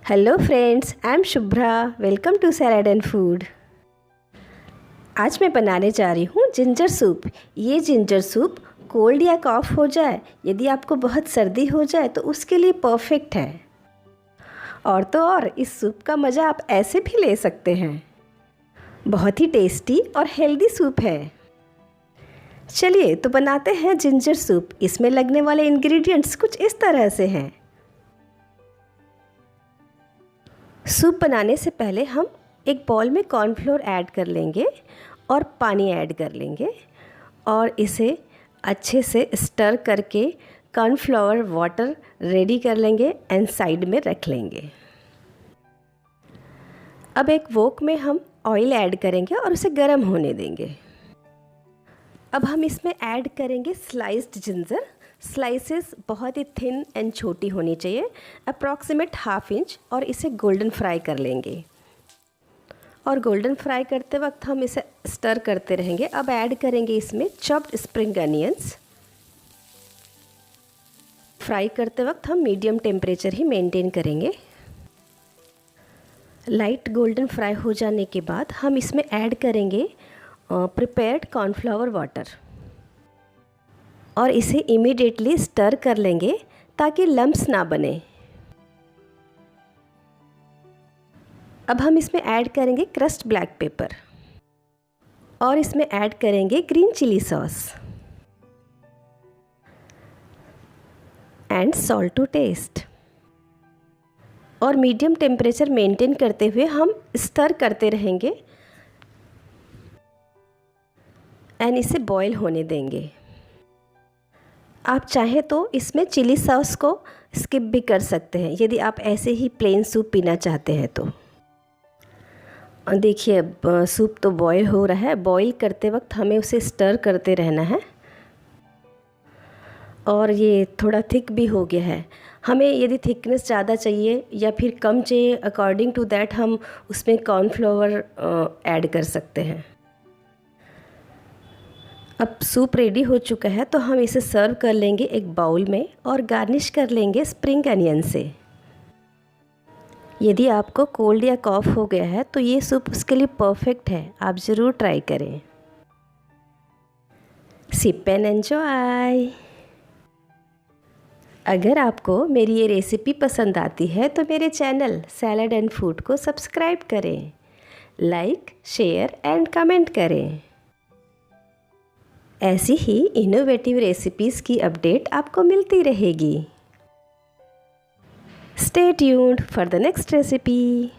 Hello friends, I am Shubhra. Welcome to salad and food. आज मैं बनाने जा रही हूँ जिंजर सूप। ये जिंजर सूप कोल्ड या कॉफ़ हो जाए, यदि आपको बहुत सर्दी हो जाए तो उसके लिए परफेक्ट है। और तो और इस सूप का मज़ा आप ऐसे भी ले सकते हैं। बहुत ही टेस्टी और हेल्दी सूप है। चलिए तो बनाते हैं जिंजर सूप। इसमें लगने वाले इंग्रेडिएंट्स कुछ इस तरह से हैं। सूप बनाने से पहले हम एक बाउल में कॉर्नफ्लोर ऐड कर लेंगे और पानी ऐड कर लेंगे और इसे अच्छे से स्टर करके कॉर्नफ्लोर वाटर रेडी कर लेंगे एंड साइड में रख लेंगे। अब एक वोक में हम ऑयल ऐड करेंगे और उसे गर्म होने देंगे। अब हम इसमें ऐड करेंगे स्लाइस्ड जिंजर। स्लाइसेस बहुत ही थिन एंड छोटी होनी चाहिए, अप्रॉक्सीमेट 1/2 इंच, और इसे गोल्डन फ्राई कर लेंगे। और गोल्डन फ्राई करते वक्त हम इसे स्टर करते रहेंगे। अब ऐड करेंगे इसमें चॉप्ड स्प्रिंग अनियंस। फ्राई करते वक्त हम मीडियम टेम्परेचर ही मेंटेन करेंगे। लाइट गोल्डन फ्राई हो जाने के बाद हम इसमें ऐड करेंगे प्रिपेयर्ड कॉर्नफ्लावर वाटर और इसे इमीडिएटली स्टर कर लेंगे ताकि लम्प्स ना बने। अब हम इसमें ऐड करेंगे क्रश्ड ब्लैक पेपर और इसमें ऐड करेंगे green chilli sauce and salt to taste. और मीडियम टेम्परेचर मेंटेन करते हुए हम स्टर करते रहेंगे एंड इसे बॉईल होने देंगे। आप चाहें तो इसमें चिली सॉस को स्किप भी कर सकते हैं यदि आप ऐसे ही प्लेन सूप पीना चाहते हैं तो। देखिए अब सूप तो बॉईल हो रहा है। बॉईल करते वक्त हमें उसे स्टर करते रहना है और ये थोड़ा थिक भी हो गया है। हमें यदि थिकनेस ज़्यादा चाहिए या फिर कम चाहिए, अकॉर्डिंग टू दैट हम उसमें कॉर्नफ्लोर ऐड कर सकते हैं। अब सूप रेडी हो चुका है तो हम इसे सर्व कर लेंगे एक बाउल में और गार्निश कर लेंगे स्प्रिंग अनियन से। यदि आपको कोल्ड या कॉफ़ हो गया है तो ये सूप उसके लिए परफेक्ट है। आप ज़रूर ट्राई करें। Sip and enjoy. अगर आपको मेरी ये रेसिपी पसंद आती है तो मेरे चैनल सैलड एंड फूड को सब्सक्राइब करें, लाइक, शेयर एंड कमेंट करें। ऐसी ही इनोवेटिव रेसिपीज़ की अपडेट आपको मिलती रहेगी। Stay tuned for the next recipe.